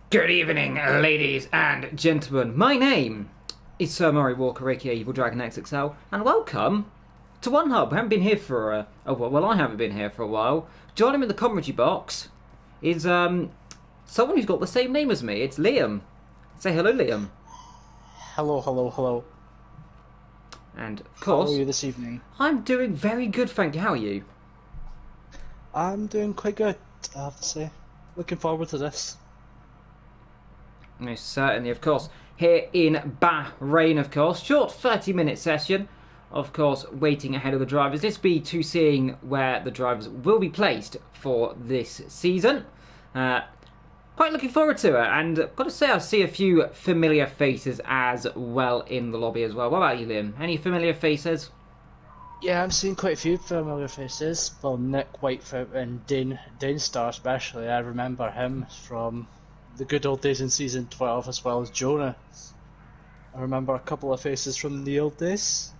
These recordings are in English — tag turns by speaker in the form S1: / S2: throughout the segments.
S1: Good evening, ladies and gentlemen. My name is Sir Murray Walker, aka Evil Dragon XXL, and welcome to One Hub. I haven't been here for a while. Well, I haven't been here for a while. Joining me in the commentary box is someone who's got the same name as me. It's Liam. Say hello, Liam.
S2: Hello, hello, hello.
S1: And of course,
S2: how are you this evening?
S1: I'm doing very good, thank you. How are you?
S2: I'm doing quite good, I have to say. Looking forward to this.
S1: Most certainly, of course. Here in Bahrain, of course. Short 30-minute session. Of course, waiting ahead of the drivers. This be to seeing where the drivers will be placed for this season. Quite looking forward to it. And I've got to say, I see a few familiar faces as well in the lobby as well. What about you, Liam? Any familiar faces?
S2: Yeah, I'm seeing quite a few familiar faces. Well, Nick Whitefoot and Dane Star especially. I remember him from the good old days in Season 12, as well as Jonah. I remember a couple of faces from the old days.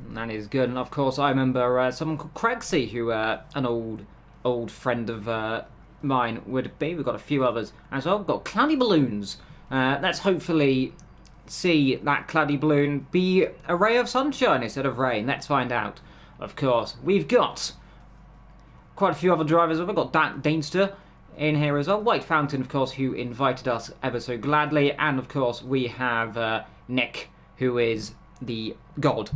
S1: That is good. And of course, I remember someone called Cragsy, who an old friend of mine would be. We've got a few others as well. We've got Cloudy Balloons. Let's hopefully see that cloudy balloon be a ray of sunshine instead of rain. Let's find out. Of course, we've got quite a few other drivers. We've got Danester in here as well. White Fountain, of course, who invited us ever so gladly. And, of course, we have Nick, who is the god.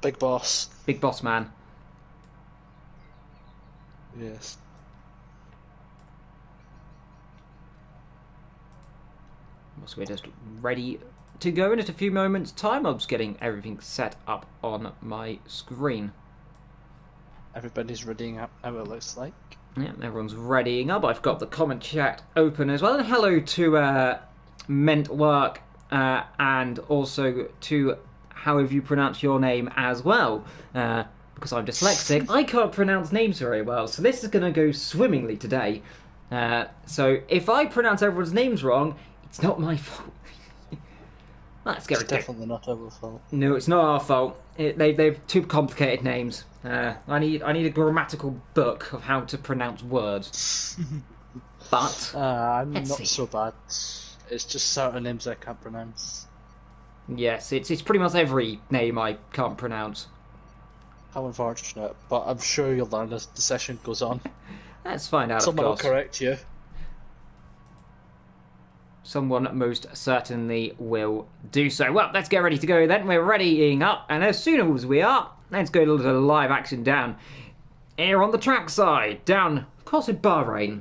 S2: Big boss.
S1: Big boss man.
S2: Yes.
S1: So we're just ready to go in just a few moments' time. I'm just getting everything set up on my screen.
S2: Everybody's readying up now, it looks like.
S1: Yeah, everyone's readying up. I've got the comment chat open as well. And hello to Mentwork and also to however you pronounce your name as well. Because I'm dyslexic, I can't pronounce names very well. So this is going to go swimmingly today. So if I pronounce everyone's names wrong, it's not my fault. Let's get
S2: It's definitely not our fault.
S1: No, it's not our fault. They've too complicated names. I need a grammatical book of how to pronounce words. But
S2: I'm not
S1: see.
S2: so bad. It's just certain names I can't pronounce.
S1: Yes, it's pretty much every name I can't pronounce.
S2: How unfortunate, but I'm sure you'll learn as the session goes on.
S1: Let's find out,
S2: Someone
S1: of
S2: will
S1: course.
S2: correct you.
S1: Someone most certainly will do so. Well, let's get ready to go then. We're readying up, and as soon as we are, let's go to the live action down here on the track side. Down, of course, in Bahrain.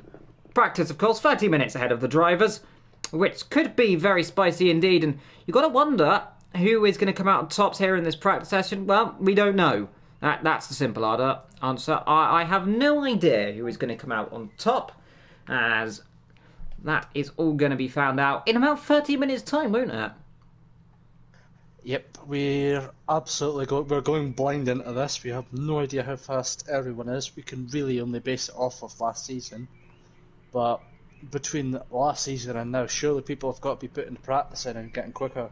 S1: Practice, of course, 30 minutes ahead of the drivers, which could be very spicy indeed. And you've got to wonder who is going to come out on tops here in this practice session. Well, we don't know. That's the simple answer. I have no idea who is going to come out on top, as that is all going to be found out in about 30 minutes' time, won't it?
S2: Yep, we're absolutely we're going blind into this. We have no idea how fast everyone is. We can really only base it off of last season. But between last season and now, surely people have got to be putting practice in and getting quicker.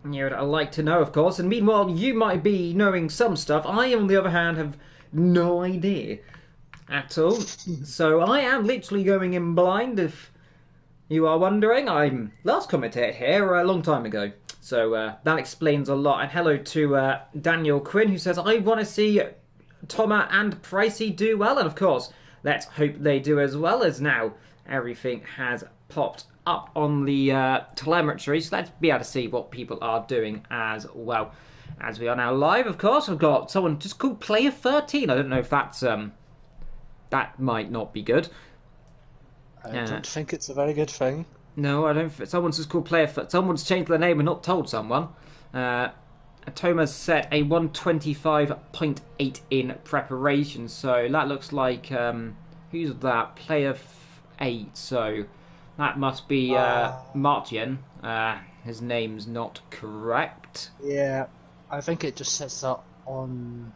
S1: Yeah, I'd like to know, of course. And meanwhile, you might be knowing some stuff. I, on the other hand, have no idea at all. So I am literally going in blind, if you are wondering. I'm last commentated here a long time ago. So that explains a lot. And hello to Daniel Quinn, who says, I want to see Thomas and Pricey do well. And of course, let's hope they do as well, as now everything has popped up on the telemetry. So let's be able to see what people are doing as well. As we are now live, of course, I've got someone just called Player 13. I don't know if that's that might not be good.
S2: I don't think it's a very good thing.
S1: No, I don't. Someone's just called Player. Someone's changed their name and not told someone. Thomas set a 125.8 in preparation, so that looks like who's that? Player 8. So that must be Martian. His name's not correct.
S2: Yeah, I think it just sets that on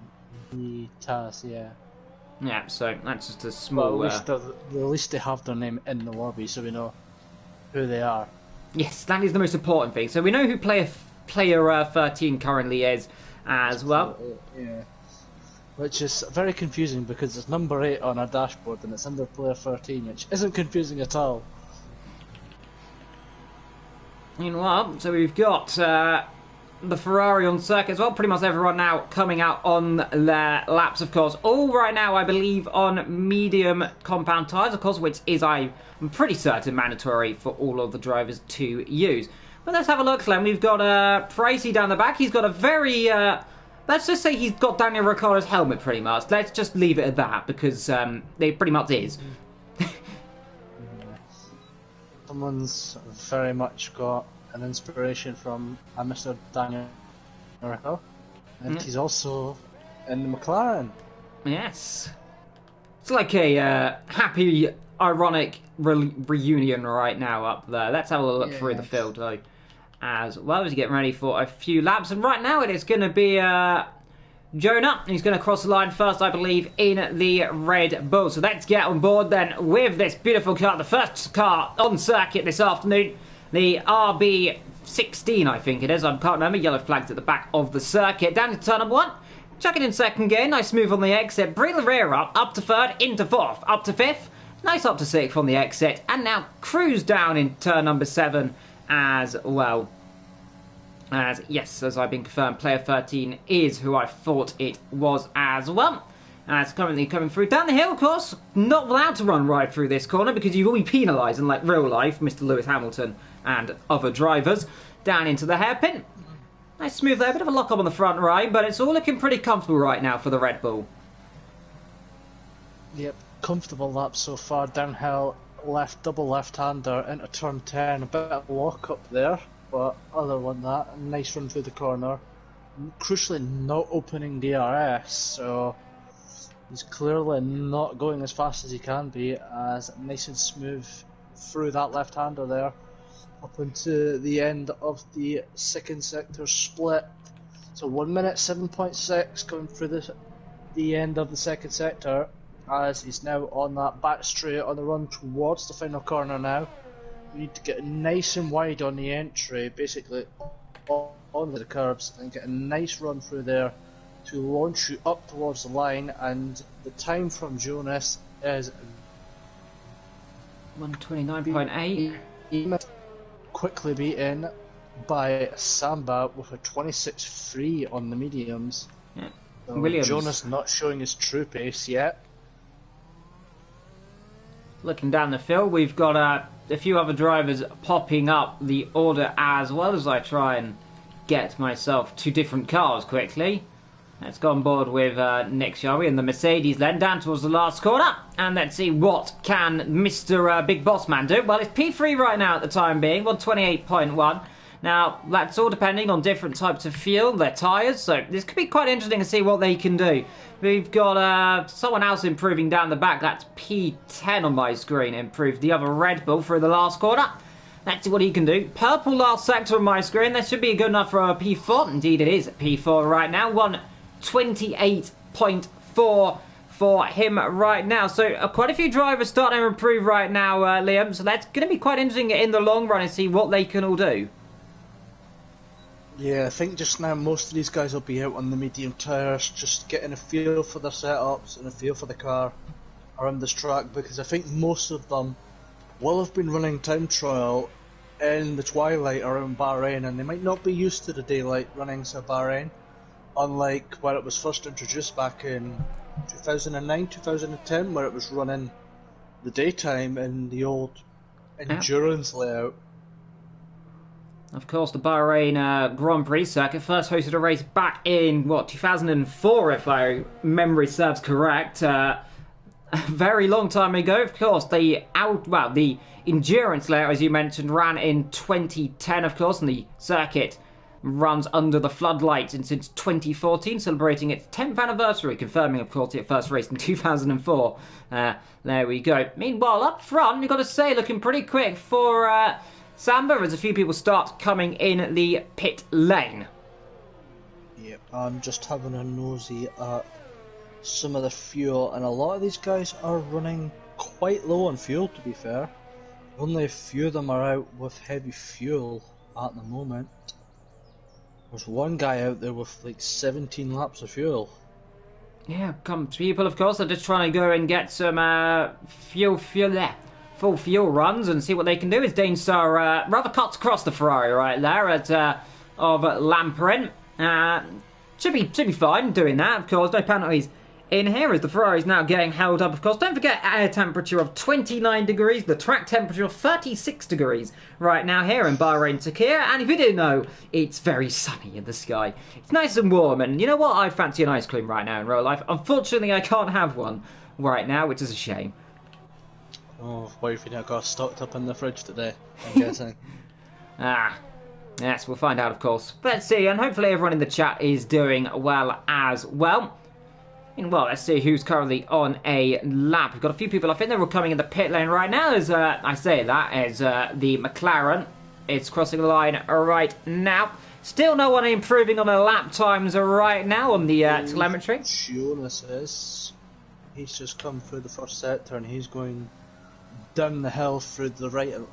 S2: the task. Yeah.
S1: Yeah, so that's just a small.
S2: Well, at least they have their name in the lobby, so we know who they are.
S1: Yes, that is the most important thing. So we know who player 13 currently is as well.
S2: Yeah. which is very confusing because it's number 8 on our dashboard and it's under player 13, which isn't confusing at all.
S1: Meanwhile, so we've got the Ferrari on circuit as well. Pretty much everyone now coming out on their laps, of course. All right now, I believe, on medium compound tyres, of course, which is, I'm pretty certain, mandatory for all of the drivers to use. But let's have a look, Slim. We've got Pricey down the back. He's got a very... let's just say he's got Daniel Ricciardo's helmet, pretty much. Let's just leave it at that, because it pretty much is.
S2: Someone's very much got an inspiration from Mr. Daniel Ricciardo, and he's also in the McLaren.
S1: Yes. It's like a happy, ironic reunion right now up there. Let's have a look through the field, though, as well as getting ready for a few laps. And right now it is going to be Jonah. He's going to cross the line first, I believe, in the Red Bull. So let's get on board then with this beautiful car. The first car on circuit this afternoon. The RB16, I think it is. I can't remember. Yellow flags at the back of the circuit. Down to turn number 1. Chuck it in second gear. Nice move on the exit. Bring the rear up to third, into fourth, up to fifth. Nice up to sixth on the exit. And now cruise down in turn number 7 as well. As, yes, as I've been confirmed, player 13 is who I thought it was as well. As currently coming through down the hill, of course, not allowed to run right through this corner because you will be penalised in like real life, Mr. Lewis Hamilton and other drivers. Down into the hairpin. Nice smooth there, a bit of a lock up on the front right, but it's all looking pretty comfortable right now for the Red Bull.
S2: Yep, comfortable lap so far, downhill, double left-hander into turn 10, a bit of lock up there. But other than that, a nice run through the corner. Crucially, not opening DRS, so he's clearly not going as fast as he can be, as nice and smooth through that left-hander there, up into the end of the second sector split. So 1 minute 7.6 going through the end of the second sector, as he's now on that back straight on the run towards the final corner now. You need to get nice and wide on the entry, basically on the curbs, and get a nice run through there to launch you up towards the line. And the time from Jonas is
S1: 129.8.
S2: Quickly beaten by Samba with a 26.3 on the mediums.
S1: Yeah.
S2: So
S1: Williams.
S2: Jonas not showing his true pace yet.
S1: Looking down the field, we've got a few other drivers popping up the order as well as I try and get myself 2 different cars quickly. Let's go on board with Nick, shall we, in the Mercedes then down towards the last corner. And let's see what can Mr. Big Boss Man do. Well, it's P3 right now at the time being, 128.1. Now, that's all depending on different types of fuel, their tyres, so this could be quite interesting to see what they can do. We've got someone else improving down the back, that's P10 on my screen, improved the other Red Bull through the last corner. Let's see what he can do. Purple last sector on my screen, that should be good enough for a P4. Indeed it is P4 right now, 128.4 for him right now. So quite a few drivers starting to improve right now, Liam, so that's going to be quite interesting in the long run and see what they can all do.
S2: Yeah, I think just now most of these guys will be out on the medium tyres, just getting a feel for their setups and a feel for the car around this track, because I think most of them will have been running time trial in the twilight around Bahrain, and they might not be used to the daylight runnings of Bahrain, unlike where it was first introduced back in 2009, 2010, where it was running the daytime in the old endurance layout.
S1: Of course, the Bahrain Grand Prix circuit first hosted a race back in, 2004, if my memory serves correct. A very long time ago, of course. The endurance layout, as you mentioned, ran in 2010, of course, and the circuit runs under the floodlights since 2014, celebrating its 10th anniversary, confirming, of course, it first raced in 2004. There we go. Meanwhile, up front, we've got to say, looking pretty quick for Samba, as a few people start coming in the pit lane.
S2: Yep, I'm just having a nosy at some of the fuel, and a lot of these guys are running quite low on fuel, to be fair. Only a few of them are out with heavy fuel at the moment. There's one guy out there with like 17 laps of fuel.
S1: Yeah, come people, of course, are just trying to go and get some full fuel runs and see what they can do. As Danestar rather cuts across the Ferrari right there of Lamperin. Should be fine doing that, of course. No penalties in here as the Ferrari is now getting held up, of course. Don't forget air temperature of 29 degrees, the track temperature of 36 degrees right now here in Bahrain, Turkey. And if you didn't know, it's very sunny in the sky. It's nice and warm, and you know what? I fancy an ice cream right now in real life. Unfortunately, I can't have one right now, which is a shame.
S2: Oh, why have you not got stocked up in the fridge today, I'm guessing?
S1: Yes, we'll find out, of course. Let's see, and hopefully everyone in the chat is doing well as well. Well, let's see who's currently on a lap. We've got a few people, I think they're all coming in the pit lane right now, as I say that, as the McLaren is crossing the line right now. Still no one improving on the lap times right now on the telemetry.
S2: Jonas is. He's just come through the first sector and he's going down the hill through the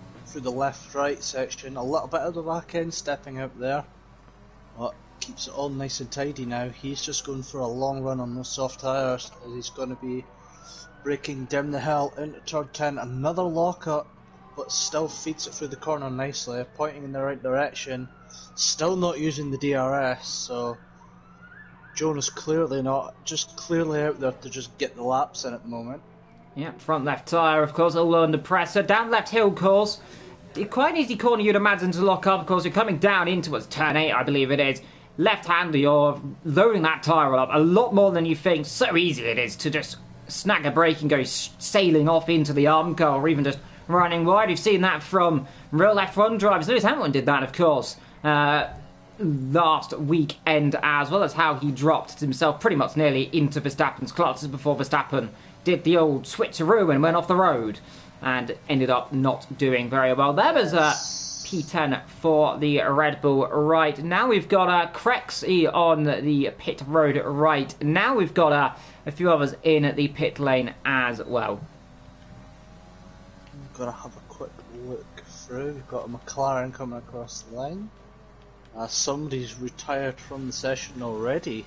S2: left-right section. A little bit of the back end, stepping out there. But keeps it all nice and tidy now. He's just going for a long run on those soft tyres as he's going to be braking down the hill into turn 10. Another lockup, but still feeds it through the corner nicely, pointing in the right direction. Still not using the DRS, so Jonas clearly out there to just get the laps in at the moment.
S1: Yeah, front left tyre, of course, all under pressure. Down left hill course. Quite an easy corner you'd imagine to lock up. Of course, you're coming down into turn 8, I believe it is. Left-hander, you're loading that tyre up a lot more than you think. So easy it is to just snag a brake and go sailing off into the arm car, or even just running wide. We've seen that from real F1 drivers. Lewis Hamilton did that, of course, last weekend, as well as how he dropped himself pretty much nearly into Verstappen's clutches before Verstappen did the old switcheroo and went off the road and ended up not doing very well. There was P10 for the Red Bull right now. We've got Crexy on the pit road right now. We've got a few others in the pit lane as well.
S2: We've got to have a quick look through. We've got a McLaren coming across the line. Somebody's retired from the session already.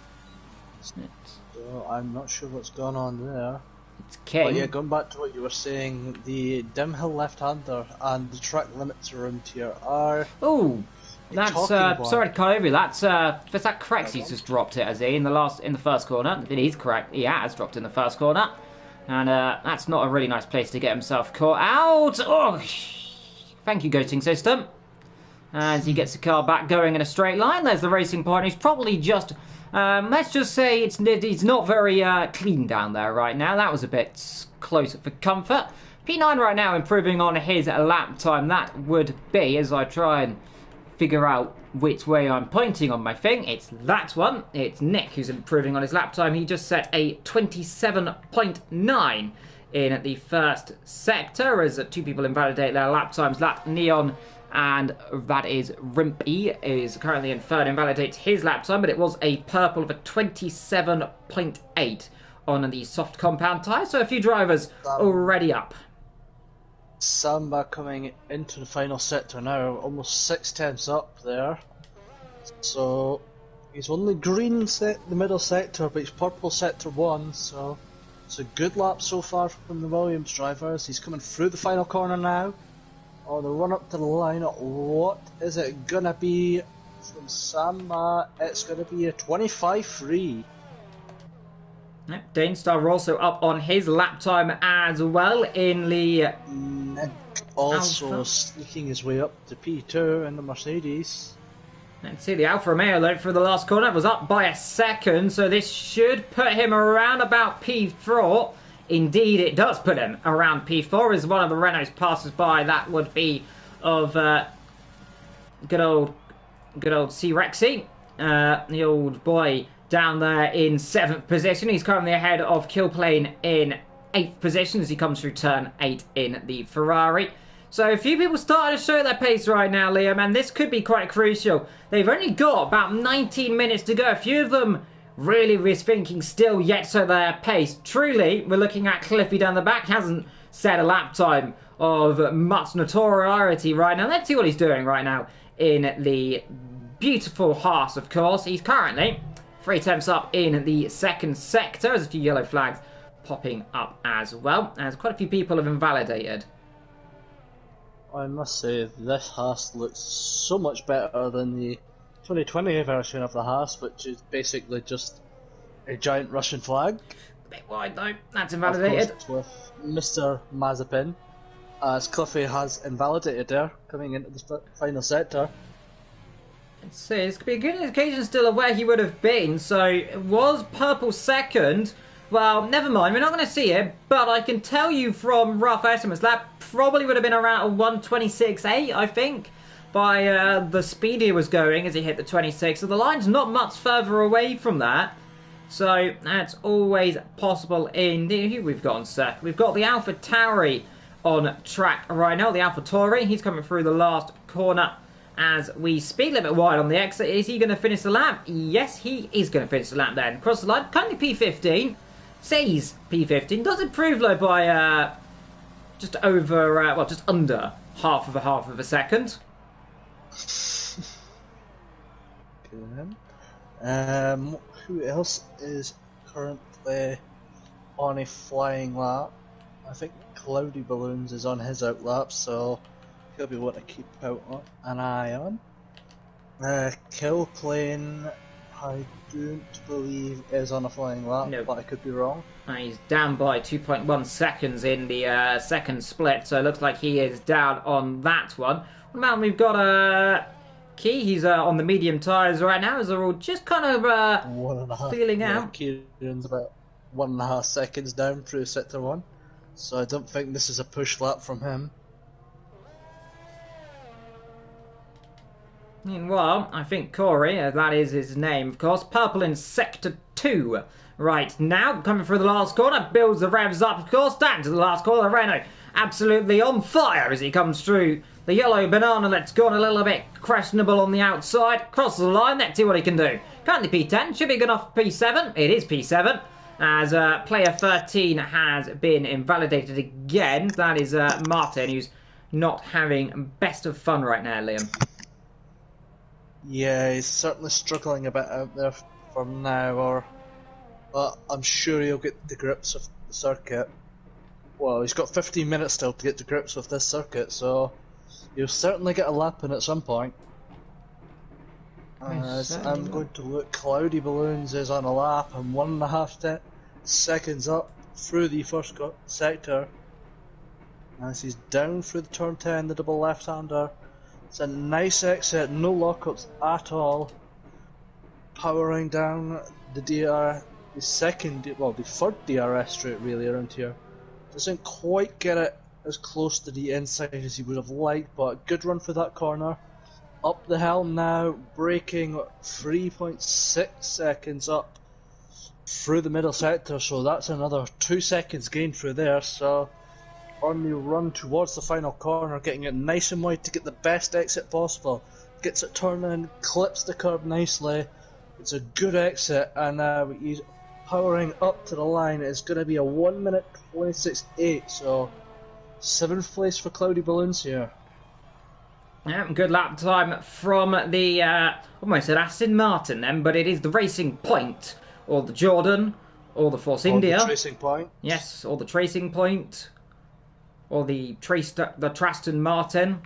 S2: So I'm not sure what's going on there.
S1: It's King.
S2: But yeah, going back to what you were saying, the dim hill left-hander and the track limits around here are...
S1: Oh, that's sorry to cut over. That's that Crexy's just dropped it, has he, in the first corner? It is correct. He has dropped in the first corner, and that's not a really nice place to get himself caught out. Oh, thank you, Goating System. As he gets the car back going in a straight line, there's the racing point. He's probably just, let's just say it's not very clean down there right now. That was a bit close for comfort. P9 right now improving on his lap time. That would be, as I try and figure out which way I'm pointing on my thing, it's that one. It's Nick who's improving on his lap time. He just set a 27.9 in the first sector as two people invalidate their lap times. Lap Neon and that is Rimpy is currently in third, invalidates his lap time, but it was a purple of a 27.8 on the soft compound tyre, so a few drivers already up.
S2: Samba coming into the final sector now, almost 6/10 up there. So he's only green the middle sector, but he's purple sector 1, so it's a good lap so far from the Williams drivers. He's coming through the final corner now. Oh, the run up to the line, what is it gonna be from Samba? It's gonna be a 25.3.
S1: Yep, Danestar also up on his lap time as well in the
S2: Nick also
S1: Alpha.
S2: sneaking his way up to P2 in the Mercedes.
S1: Let's see, the Alfa Romeo though for the last corner was up by a second, so this should put him around about P4. Indeed, it does put him around P4 as one of the Renaults passes by. That would be of good old C-Rexy, the old boy down there in 7th position. He's currently ahead of Killplane in 8th position as he comes through turn 8 in the Ferrari. So a few people starting to show their pace right now, Liam, and this could be quite crucial. They've only got about 19 minutes to go. A few of them really rethinking still yet so their pace. Truly, we're looking at Cliffy down the back. Hasn't set a lap time of much notoriety right now. Let's see what he's doing right now in the beautiful Haas, of course. He's currently 3 attempts up in the second sector. There's a few yellow flags popping up as well, as quite a few people have invalidated.
S2: I must say, this Haas looks so much better than the 2020 version of the Haas, which is basically just a giant Russian flag.
S1: A bit wide though, that's invalidated.
S2: Of course, with Mr. Mazepin, as Cliffy has invalidated there, coming into the final sector.
S1: Let's see, it's going to be a good indication still of where he would have been. So, it was purple second. Well, never mind, we're not going to see it, but I can tell you from rough estimates that probably would have been around a 1:26.8, I think, by the speed he was going as he hit the 26. So the line's not much further away from that. So that's always possible indeed. Who we've got on set? We've got the Alpha Tauri on track right now. The Alpha Tauri, he's coming through the last corner as we speak. A little bit wide on the exit. Is he going to finish the lap? Yes, he is going to finish the lap then. Across the line, currently P15. Says P15. Does improve though by just over, well, just under half of a second.
S2: Good. Who else is currently on a flying lap? I think Cloudy Balloons is on his out lap, so he'll be one to keep an eye on. Kill Plane, I don't believe is on a flying lap,
S1: no.
S2: But I could be wrong.
S1: He's down by 2.1 seconds in the second split, so it looks like he is down on that one. What about we've got Key? He's on the medium tyres right now, as they're all just kind of feeling out.
S2: Kieran's about 1.5 seconds down through sector 1, so I don't think this is a push lap from him.
S1: Meanwhile, I think Corey, that is his name, of course, purple in sector 2 right now, coming through the last corner, builds the revs up, of course, down to the last corner. Renault absolutely on fire as he comes through. The yellow banana let's go on a little bit questionable on the outside, crosses the line, let's see what he can do. Currently P10, should be good enough for P7, it is P7, as player 13 has been invalidated again. That is Martin, who's not having best of fun right now, Liam.
S2: Yeah, he's certainly struggling a bit out there for now, but I'm sure he'll get the grips of the circuit. Well, he's got 15 minutes still to get to grips with this circuit, so he'll certainly get a lap in at some point. As I'm going to look, Cloudy Balloons is on a lap and 1.5 seconds up through the first sector. As he's down through the turn 10, the double left-hander. It's a nice exit, no lockups at all. Powering down the the third DRS straight really around here. Doesn't quite get it as close to the inside as he would have liked, but good run for that corner. Up the hill now, braking 3.6 seconds up through the middle sector, so that's another 2 seconds gained through there. So on the run towards the final corner, getting it nice and wide to get the best exit possible. Gets it turning, clips the curb nicely. It's a good exit, and he's powering up to the line. It's going to be a 1 minute 26.8, so 7th place for Cloudy Balloons here.
S1: Yeah, good lap time from the, almost said Aston Martin then, but it is the Racing Point, or the Jordan, or the Force India.
S2: The Racing Point.
S1: Yes, or the Tracing Point, or the Traston Martin,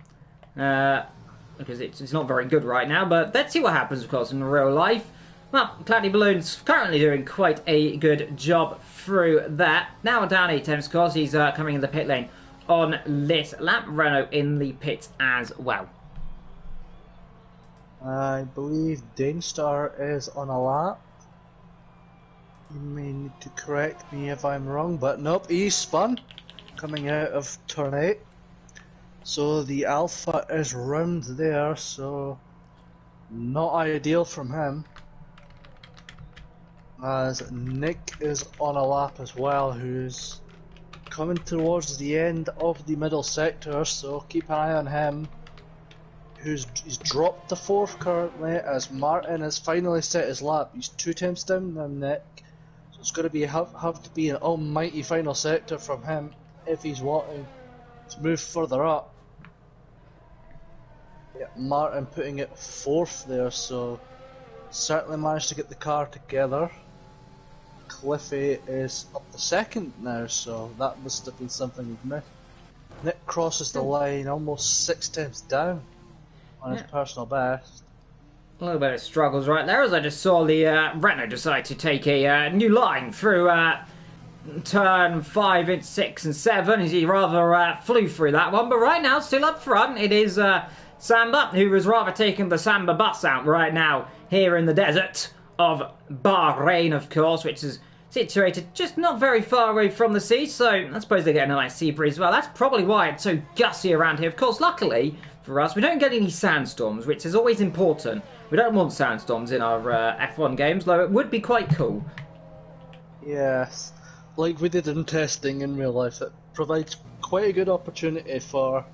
S1: because it's not very good right now, but let's see what happens, of course, in real life. Well, Cloudy Balloon's currently doing quite a good job through that. Now down 8 attempts, of course, he's coming in the pit lane on this lap. Renault in the pits as well.
S2: I believe Danestar is on a lap. You may need to correct me if I'm wrong, but nope, he's spun coming out of turn 8. So the Alpha is round there, so not ideal from him. As Nick is on a lap as well, who's coming towards the end of the middle sector, so keep an eye on him. He's dropped to 4th currently, as Martin has finally set his lap. He's 2 attempts down than Nick, so it's going to have to be an almighty final sector from him if he's wanting to move further up. Yeah, Martin putting it 4th there, so certainly managed to get the car together. Cliffy is up to second now, so that must have been something we've missed. Nick crosses the line almost 6 tenths down on his personal best.
S1: A little bit of struggles right there, as I just saw the Renault decide to take a new line through turn 5, 6 and 7, as he rather flew through that one. But right now, still up front, it is Samba, who is rather taking the Samba bus out right now here in the desert of Bahrain, of course, which is situated just not very far away from the sea, so I suppose they're getting a nice sea breeze as well. That's probably why it's so gusty around here. Of course, luckily for us, we don't get any sandstorms, which is always important. We don't want sandstorms in our F1 games, though it would be quite cool.
S2: Yes, like we did in testing in real life, it provides quite a good opportunity for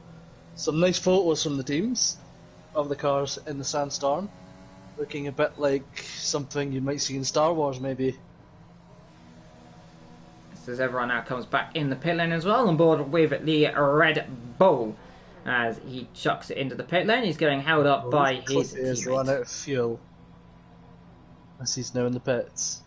S2: some nice photos from the teams of the cars in the sandstorm, looking a bit like something you might see in Star Wars, maybe.
S1: As everyone now comes back in the pit lane as well, on board with the Red Bull. As he chucks it into the pit lane, he's getting held up by his
S2: teammate. Has run out of fuel, as he's now in the pits.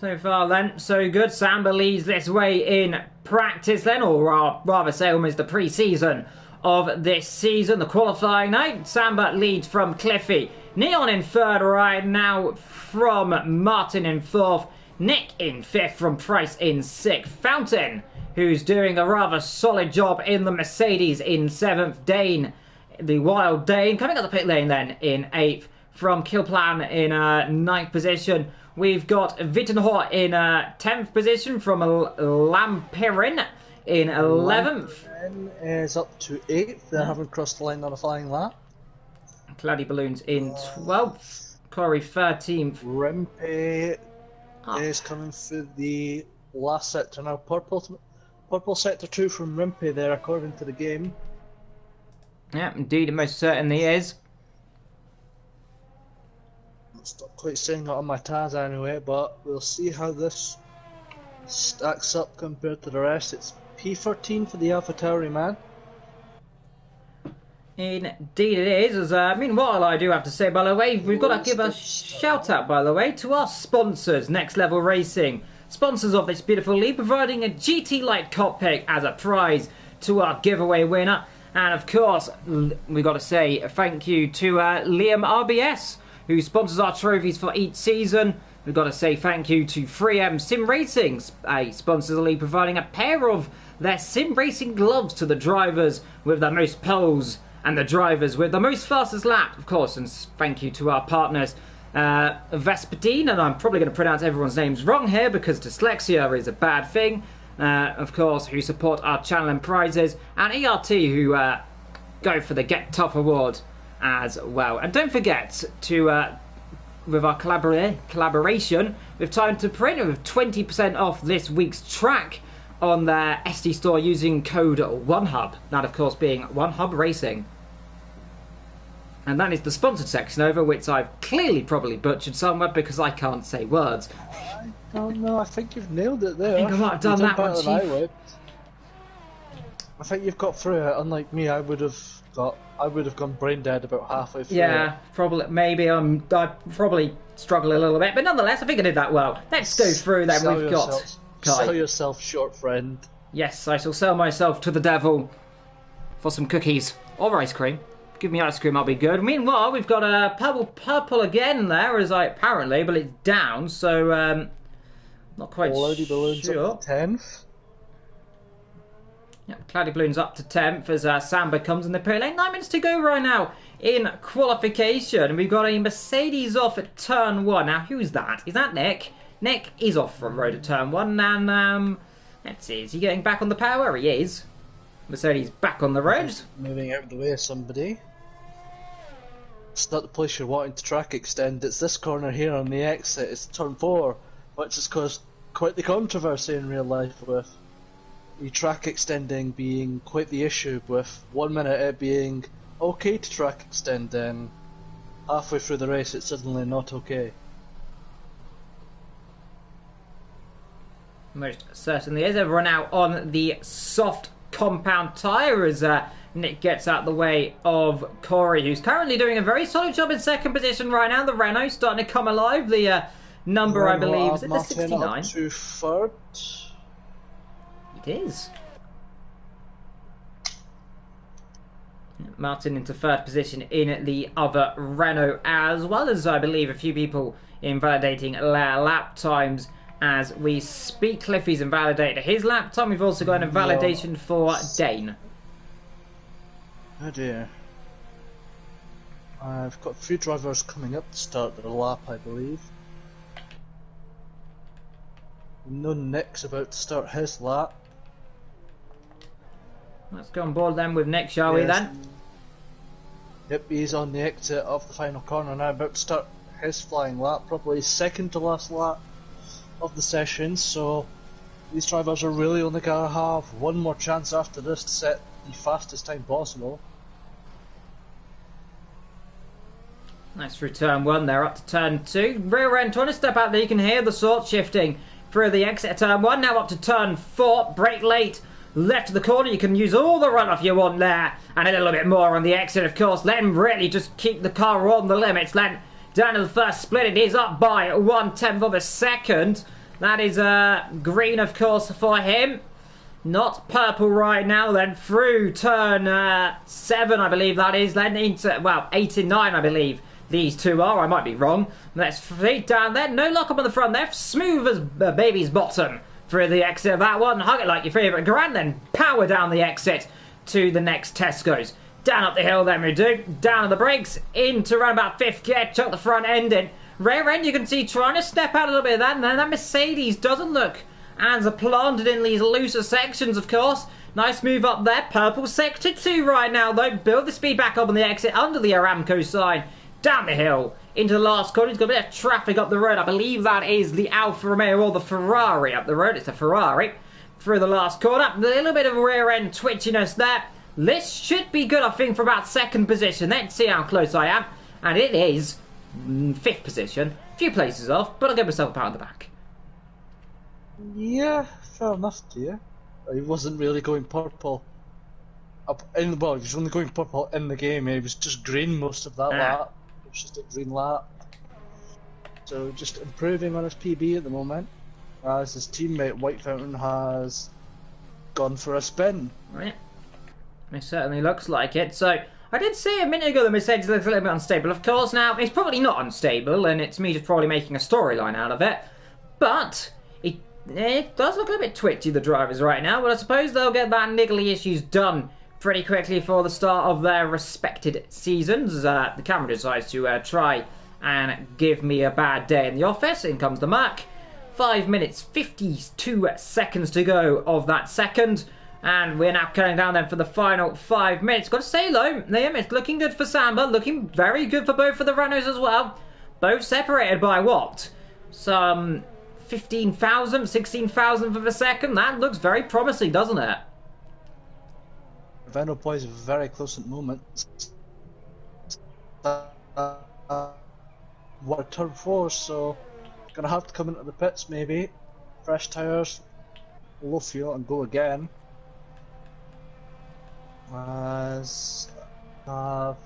S1: So far then, so good. Samba leads this way in practice then, or rather say almost the pre-season of this season, the qualifying night. Samba leads from Cliffy. Neon in third right now from Martin in fourth. Nick in fifth from Price in sixth. Fountain, who's doing a rather solid job in the Mercedes, in seventh. Dane, the Wild Dane, coming up the pit lane then in eighth. From Killplan in ninth position. We've got Vittenhor in 10th position from Lampirin in 11th.
S2: Is up to 8th. They haven't crossed the line on a flying lap.
S1: Cloudy Balloons in 12th. Corey 13th.
S2: Rimpey is coming through the last sector now. Purple sector 2 from Rimpey there, according to the game.
S1: Yeah, indeed, it most certainly is.
S2: It's not quite saying that on my TAS anyway, but we'll see how this stacks up compared to the rest. It's P13 for the AlphaTauri man.
S1: Indeed it is. As meanwhile, I do have to say, by the way, we've got to give a shout out, by the way, to our sponsors, Next Level Racing. Sponsors of this beautiful league, providing a GT Light cockpit as a prize to our giveaway winner. And of course, we've got to say thank you to Liam RBS, who sponsors our trophies for each season. We've got to say thank you to 3M Sim Racing, a sponsor of the league, providing a pair of their sim racing gloves to the drivers with the most poles and the drivers with the most fastest lap, of course. And thank you to our partners, Vespadine, and I'm probably going to pronounce everyone's names wrong here because dyslexia is a bad thing, of course, who support our channel and prizes, and ERT, who go for the Get Tough award as well. And don't forget to, with our collaboration with Time to Print, with 20% off this week's track on their SD store using code OneHub. That, of course, being OneHub Racing. And that is the sponsored section over, which I've clearly probably butchered somewhere because I can't say words.
S2: I don't know, I think you've nailed it there.
S1: I think I might have done that one, Chief.
S2: I think you've got through it, unlike me. I would have gone brain dead about halfway through.
S1: Yeah, probably. Maybe I probably struggle a little bit, but nonetheless, I think I did that well. Let's go through then. We've got Kai.
S2: Sell yourself short, friend.
S1: Yes, I shall sell myself to the devil for some cookies or ice cream. Give me ice cream, I'll be good. Meanwhile, we've got a purple again there, as apparently, but it's down, so not quite
S2: Cloudy Balloons
S1: sure.
S2: Up to 10th.
S1: Yeah, Cloudy Balloons up to 10th as Samba comes in the pit lane. 9 minutes to go right now in qualification. We've got a Mercedes off at turn 1. Now, who's that? Is that Nick? Nick is off from road at turn 1, and let's see, is he getting back on the power? He is. Mercedes back on the road.
S2: Moving out of the way of somebody. It's not the place you're wanting to track extend, it's this corner here on the exit, it's turn 4, which has caused quite the controversy in real life, with the track extending being quite the issue, with 1 minute it being okay to track extend, then halfway through the race it's suddenly not okay.
S1: Most certainly is. Everyone now on the soft compound tyre as Nick gets out the way of Corey, who's currently doing a very solid job in second position right now. The Renault starting to come alive. The number, I believe, is it the 69?
S2: Up to third.
S1: It is. Martin into third position in the other Renault, as well as, I believe, a few people invalidating lap times as we speak. Cliffy's invalidated his lap time. We've also got an invalidation for Dane.
S2: Oh dear. I've got a few drivers coming up to start their lap, I believe. No, Nick's about to start his lap.
S1: Let's go on board then with Nick, shall we then?
S2: Yep, he's on the exit of the final corner now, about to start his flying lap, probably his second to last lap of the session, so these drivers are really only going to have one more chance after this to set the fastest time possible.
S1: Nice through turn 1 there, up to turn 2. Rear end trying to step out there, you can hear the sort shifting through the exit of turn 1. Now up to turn 4, brake late, left of the corner, you can use all the runoff you want there, and a little bit more on the exit, of course. Let him really just keep the car on the limits. Let him down to the first split, it is up by 1/10 of a second. That is green, of course, for him. Not purple right now, then through turn 7, I believe that is, then into, well, 8 and 9, I believe. These two are, I might be wrong. Let's feed down there, no lock up on the front there, smooth as baby's bottom through the exit of that one. Hug it like your favourite Grand, then power down the exit to the next Tesco's. Down up the hill then we do, down on the brakes, into around about 5th gear, chuck the front end in. Rear end you can see trying to step out a little bit of that, and then that Mercedes doesn't look as planted in these looser sections, of course. Nice move up there, purple sector 2 right now though, build the speed back up on the exit under the Aramco sign. Down the hill, into the last corner. He's got a bit of traffic up the road. I believe that is the Alfa Romeo or the Ferrari up the road. It's a Ferrari. Through the last corner. A little bit of rear end twitchiness there. This should be good, I think, for about second position. Let's see how close I am. And it is 5th position. A few places off, but I'll give myself a pat on the back.
S2: Yeah, fair enough to you. He wasn't really going purple. He was only going purple in the game. He was just green most of that lap. It was just a green lap. So just improving on his PB at the moment, as his teammate White Fountain has gone for a spin.
S1: Right. It certainly looks like it. So I did say a minute ago that Mercedes looks a little bit unstable. Of course, now it's probably not unstable, and it's me just probably making a storyline out of it. But it does look a little bit twitchy, the drivers right now. But I suppose they'll get that niggly issues done pretty quickly for the start of their respected seasons. The camera decides to try and give me a bad day in the office. In comes the Mac. 5 minutes 52 seconds to go of that second, and we're now counting down then for the final 5 minutes. Got to say though, Liam, it's looking good for Samba, looking very good for both of the Renaults as well. Both separated by what? Some 15,000, 16,000th of a second. That looks very promising, doesn't it?
S2: Renault boys are very close at the moment. What turn 4, so gonna have to come into the pits maybe. Fresh tyres, low fuel, and go again. As have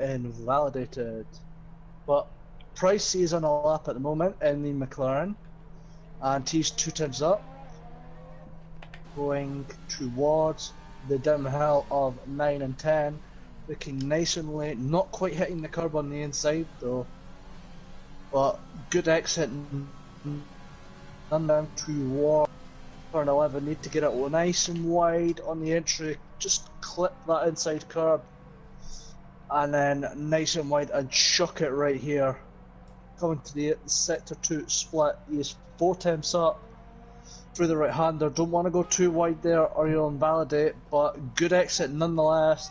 S2: invalidated, but Price is on a lap at the moment in the McLaren, and he's 2 times up, going towards the downhill of 9 and 10, looking nice and late, not quite hitting the curb on the inside though, but good exit, and down towards turn 11, need to get it nice and wide on the entry, just clip that inside curb, and then nice and wide and chuck it right here. Coming to the sector 2 split, he is 4 times up through the right hander. Don't want to go too wide there or you'll invalidate, but good exit nonetheless.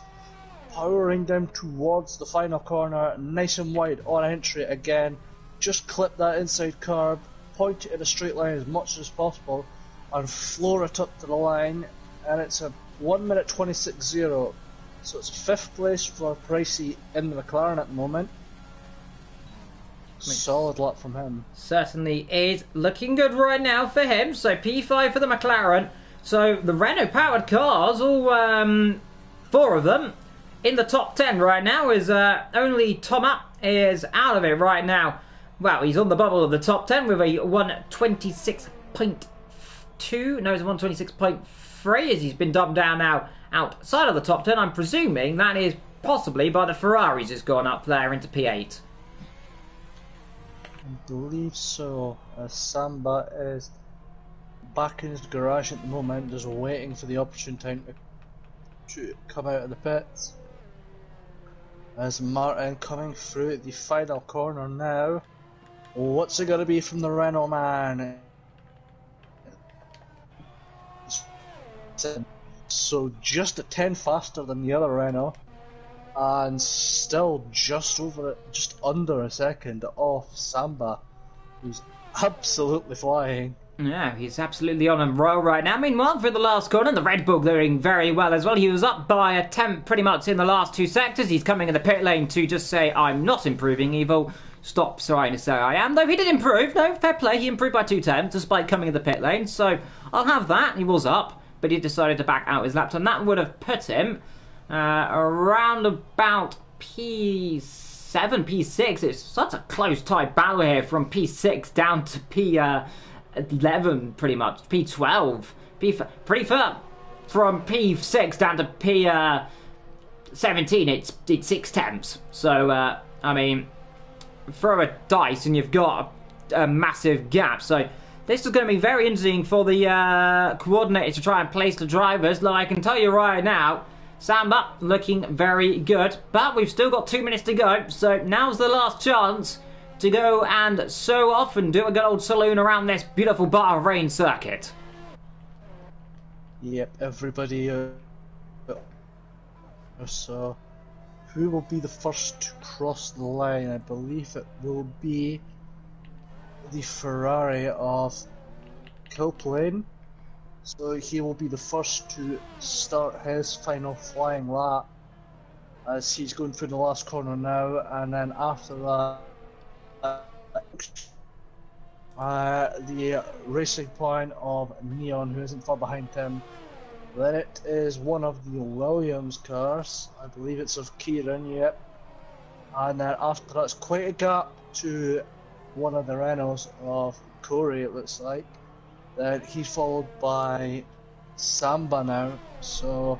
S2: Powering down towards the final corner, nice and wide on entry again. Just clip that inside curb, point it in a straight line as much as possible, and floor it up to the line. And it's a 1 minute 26.0. So it's 5th place for Pricey in the McLaren at the moment. Solid lap from him.
S1: Certainly is looking good right now for him. So P5 for the McLaren. So the Renault-powered cars, all 4 of them, in the top 10 right now. Is only Thomas is out of it right now. Well, he's on the bubble of the top 10 with a 126.2. No, it's 126.3 as he's been dumped down now outside of the top 10. I'm presuming that is possibly by the Ferraris has gone up there into P8.
S2: I believe so. Samba is back in his garage at the moment, just waiting for the opportune time to come out of the pits. As Martin coming through the final corner now. What's it going to be from the Renault man? So just a 10 faster than the other Renault, and still just under a second off Samba, who's absolutely flying.
S1: Yeah, he's absolutely on a roll right now. Meanwhile, for the last corner, the Red Bull doing very well as well. He was up by a tenth pretty much in the last 2 sectors. He's coming in the pit lane to just say, I'm not improving, Evil. Stop trying to say I am. Though he did improve. No, fair play. He improved by 2 tenths despite coming in the pit lane. So I'll have that. He was up, but he decided to back out his lap time. That would have put him around about P7, P6. It's such a close tight battle here from P6 down to P11 pretty much. P12. Pretty far from P6 down to P17. It's 6 tenths. So, I mean, throw a dice and you've got a massive gap. So this is going to be very interesting for the coordinators to try and place the drivers. Though I can tell you right now, Samba looking very good. But we've still got 2 minutes to go. So now's the last chance to go and show off and do a good old saloon around this beautiful Bahrain circuit.
S2: Yep, everybody. So, who will be the first to cross the line? I believe it will be the Ferrari of Kilplane. So he will be the first to start his final flying lap as he's going through the last corner now, and then after that the Racing Point of Neon, who isn't far behind him. Then it is one of the Williams cars, I believe it's of Kieran, yep. And then after that, it's quite a gap to one of the Renaults of Corey, it looks like. Then he's followed by Samba now, so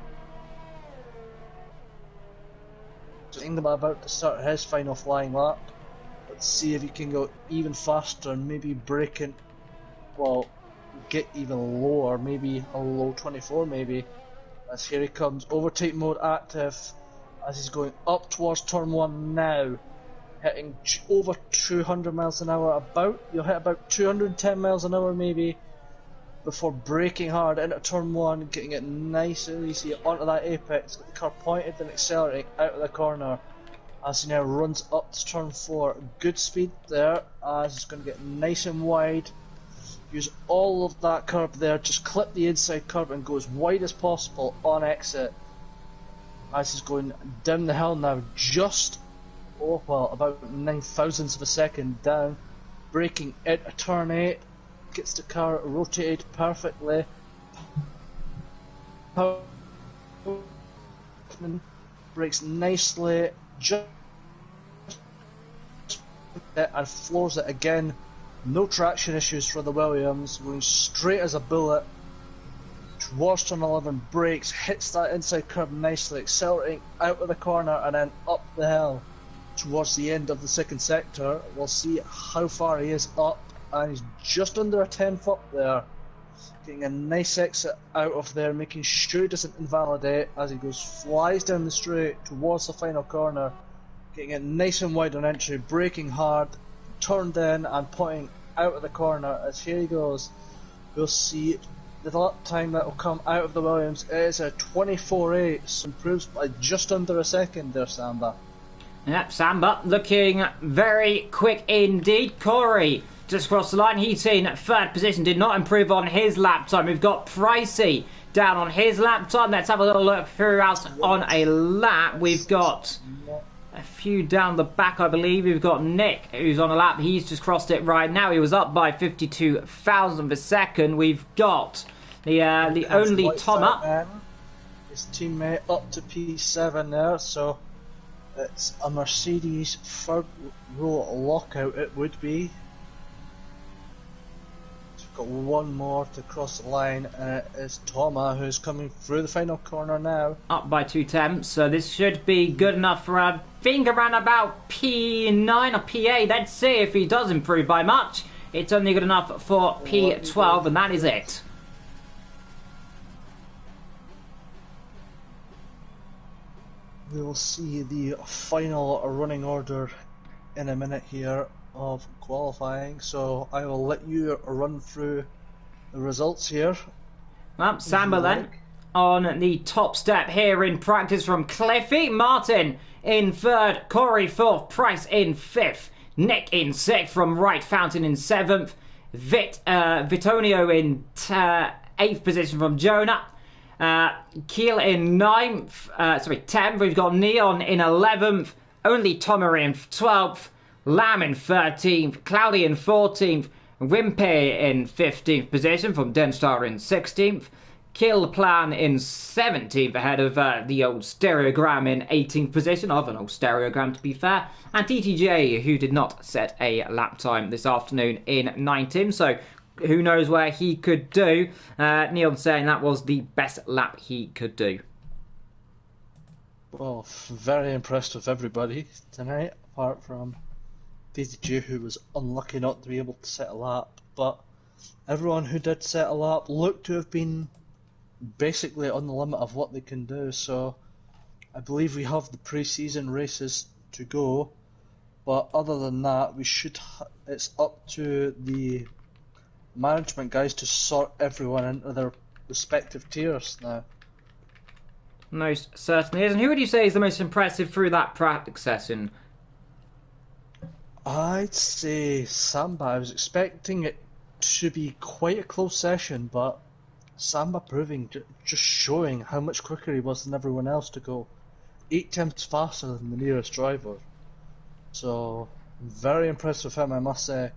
S2: I think about to start his final flying lap. Let's see if he can go even faster and maybe break in, well, get even lower, maybe a low 24 maybe. As here he comes, overtake mode active, as he's going up towards turn 1 now, hitting over 200 miles an hour, you'll hit about 210 miles an hour maybe, before braking hard into turn 1, getting it nice and easy onto that apex, get the car pointed and accelerating out of the corner. As he now runs up to turn 4, good speed there, as he's going to get nice and wide. Use all of that curb there, just clip the inside curb and go as wide as possible on exit. As he's going down the hill now, just, about 9 thousandths of a second down. Braking into turn 8, gets the car rotated perfectly. Brakes nicely, just and floors it again. No traction issues for the Williams, going straight as a bullet towards turn 11, brakes, hits that inside curb nicely, accelerating out of the corner and then up the hill towards the end of the second sector. We'll see how far he is up, and he's just under a 10th up there, getting a nice exit out of there, making sure he doesn't invalidate as he flies down the straight towards the final corner, getting it nice and wide on entry, braking hard, turned in and pointing out of the corner. As here he goes, we'll see the lap time that will come out of the Williams. It is a 24.8, so improves by just under a second there, Samba.
S1: Yep, Samba looking very quick indeed. Corey just crossed the line. He's in 3rd position, did not improve on his lap time. We've got Pricey down on his lap time. Let's have a little look through us on a lap. We've got a few down the back, I believe. We've got Nick, who's on a lap. He's just crossed it right now. He was up by 52 thousandths of a second. We've got the only Tom up.
S2: His teammate up to P7 there, so it's a Mercedes third row lockout it would be. We've got one more to cross the line, and it is Toma who's coming through the final corner now.
S1: Up by 2 tenths, so this should be good enough for, I think, around about P9 or P8. Let's see if he does improve by much. It's only good enough for P12, and that is it.
S2: We will see the final running order in a minute here of qualifying, so I will let you run through the results here.
S1: Well, Samba then on the top step here in practice from Cliffy. Martin in third, Corey fourth, Price in fifth, Nick in sixth from Wright Fountain in seventh, Vitonio in eighth position from Jonah. Keel in 10th. We've got Neon in 11th. Only Tomer in 12th. Lamb in 13th. Cloudy in 14th. Wimpy in 15th position from Denstar in 16th. Kill Plan in 17th ahead of the old Stereogram in 18th position, of an old Stereogram to be fair. And TTJ, who did not set a lap time this afternoon, in 19th. So who knows where he could do. Neon saying that was the best lap he could do.
S2: Well, very impressed with everybody tonight, apart from DTG, who was unlucky not to be able to set a lap. But everyone who did set a lap looked to have been basically on the limit of what they can do. So I believe we have the pre-season races to go. But other than that, we should. It's up to the management guys to sort everyone into their respective tiers now.
S1: Most certainly is. And who would you say is the most impressive through that practice session?
S2: I'd say Samba. I was expecting it to be quite a close session, but Samba proving, just showing how much quicker he was than everyone else to go 8 tenths faster than the nearest driver. So, very impressed with him, I must say.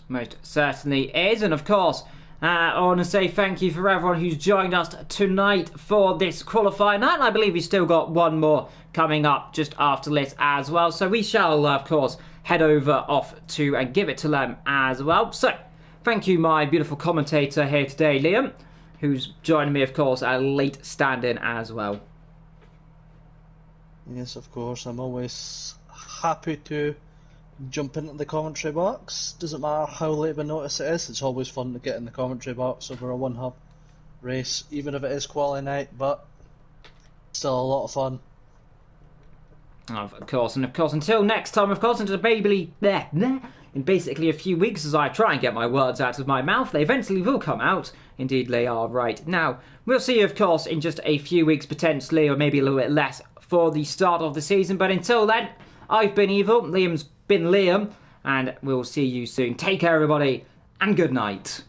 S1: Most certainly is. And of course, I want to say thank you for everyone who's joined us tonight for this qualifying night. And I believe we've still got one more coming up just after this as well. So we shall, of course, head over off to and give it to them as well. So thank you, my beautiful commentator here today, Liam, who's joining me, of course, at a late stand-in as well.
S2: Yes, of course. I'm always happy to jump into the commentary box. Doesn't matter how late of a notice it is, it's always fun to get in the commentary box over a one-hub race, even if it is quali night, but still a lot of fun.
S1: Of course, and of course, until next time, of course, until in basically a few weeks, as I try and get my words out of my mouth, they eventually will come out. Indeed, they are right. Now, we'll see, of course, in just a few weeks, potentially, or maybe a little bit less, for the start of the season. But until then, I've been Evil, Liam's been Liam, and we'll see you soon. Take care, everybody, and good night.